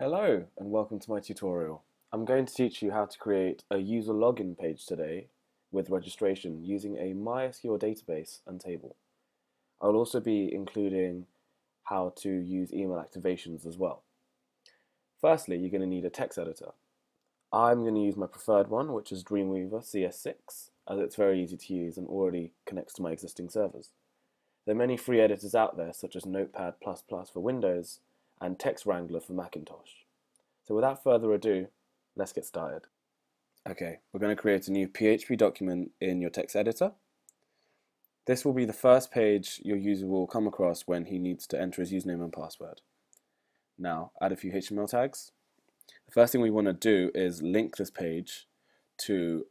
Hello and welcome to my tutorial. I'm going to teach you how to create a user login page today with registration using a MySQL database and table. I'll also be including how to use email activations as well. Firstly, you're going to need a text editor. I'm going to use my preferred one, which is Dreamweaver CS6, as it's very easy to use and already connects to my existing servers. There are many free editors out there, such as Notepad++ for Windows and Text Wrangler for Macintosh. So without further ado, let's get started. Okay, we're going to create a new PHP document in your text editor. This will be the first page your user will come across when he needs to enter his username and password. Now, add a few HTML tags. The first thing we want to do is link this page to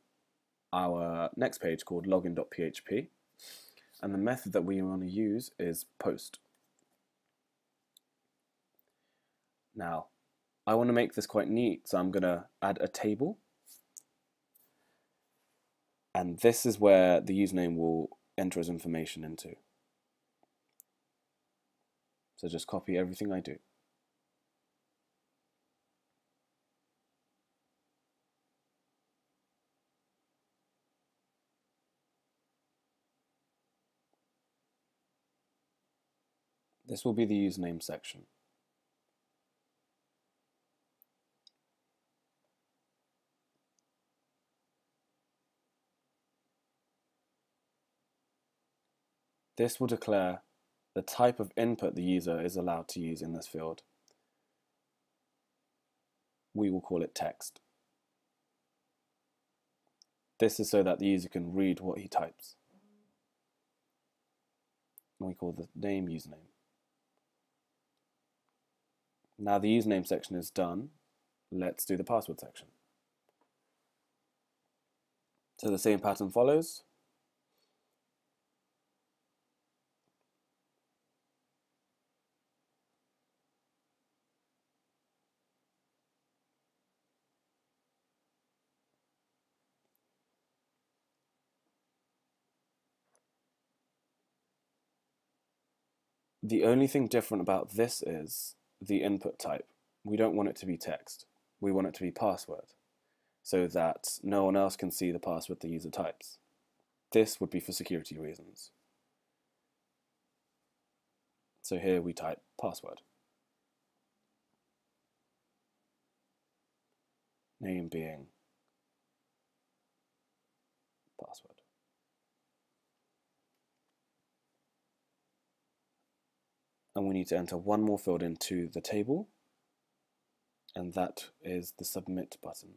our next page called login.php, and the method that we want to use is post. Now, I want to make this quite neat, so I'm going to add a table, and this is where the username will enter his information into. So just copy everything I do. This will be the username section. This will declare the type of input the user is allowed to use in this field. We will call it text. This is so that the user can read what he types. And we call the name username. Now the username section is done, let's do the password section. So the same pattern follows. The only thing different about this is the input type. We don't want it to be text. We want it to be password, so that no one else can see the password the user types. This would be for security reasons. So here we type password. Name being password. And we need to enter one more field into the table, and that is the submit button.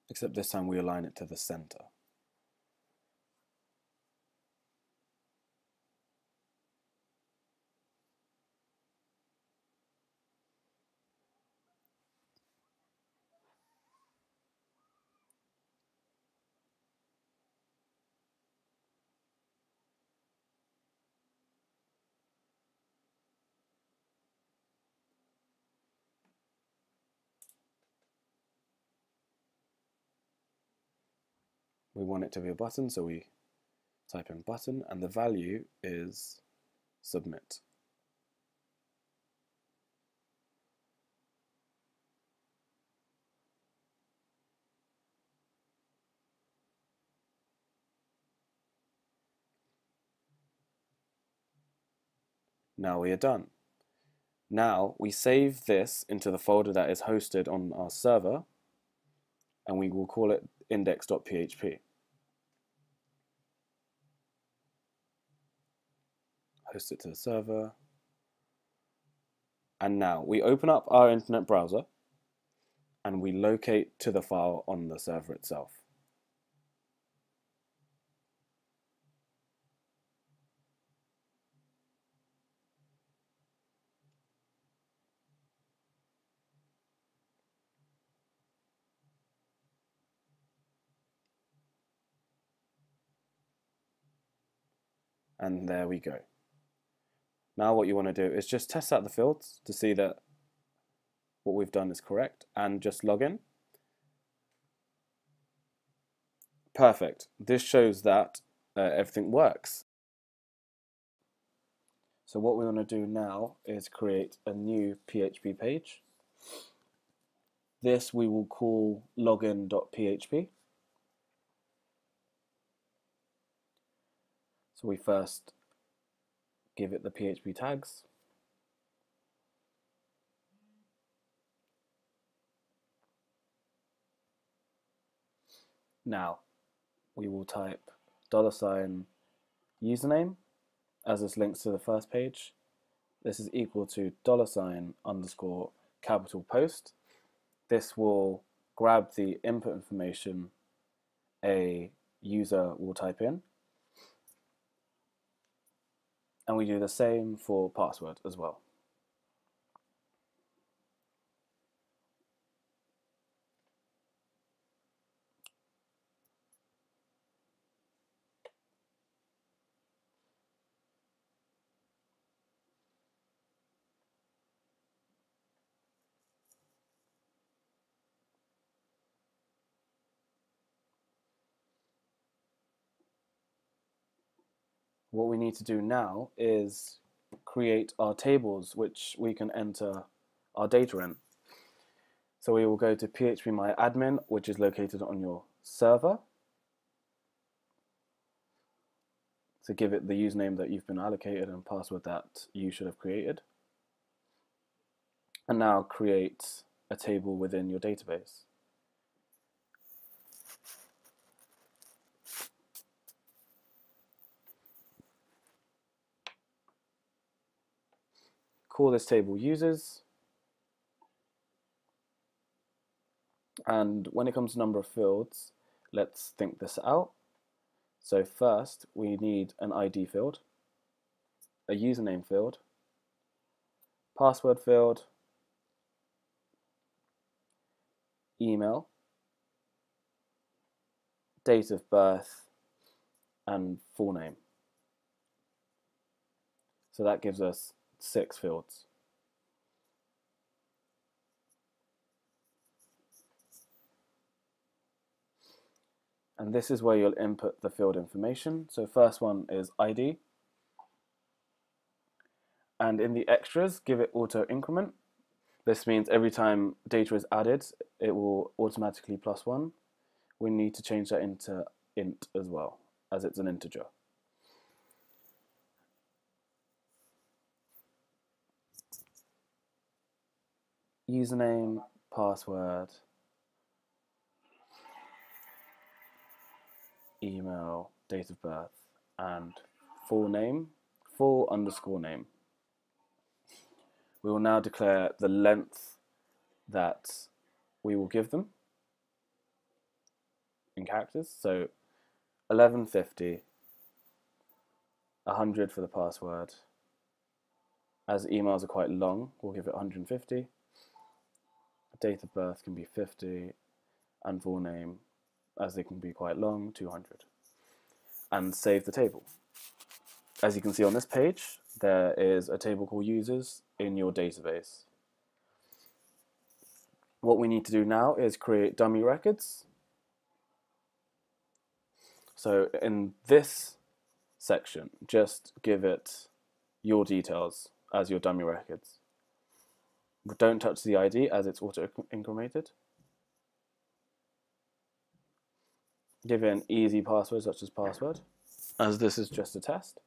Except this time we align it to the center. We want it to be a button, so we type in button, and the value is submit. Now we are done. Now we save this into the folder that is hosted on our server, and we will call it index.php. Host it to the server. And now we open up our internet browser and we locate to the file on the server itself. And there we go. Now what you want to do is just test out the fields to see that what we've done is correct and just log in. Perfect. This shows that everything works. So what we want to do now is create a new PHP page. This we will call login.php. So we first give it the PHP tags. Now we will type $username as this links to the first page. This is equal to $_ capital post. This will grab the input information a user will type in. And we do the same for password as well. What we need to do now is create our tables which we can enter our data in. So we will go to phpMyAdmin, which is located on your server. So give it the username that you've been allocated and password that you should have created. And now create a table within your database. Call this table users. And when it comes to number of fields, let's think this out. So first, we need an ID field, a username field, password field, email, date of birth, and full name. So that gives us 6 fields. And this is where you'll input the field information. So first one is ID. And in the extras, give it auto increment. This means every time data is added, it will automatically +1. We need to change that into int as well, as it's an integer. Username, password, email, date of birth, and full name, full_name. We will now declare the length that we will give them in characters. So 1150, 100 for the password. As emails are quite long, we'll give it 150. Date of birth can be 50, and full name, as they can be quite long, 200. And save the table. As you can see on this page, there is a table called users in your database. What we need to do now is create dummy records. So in this section, just give it your details as your dummy records. But don't touch the ID as it's auto-incremented. Give it an easy password such as password, as this is just a test.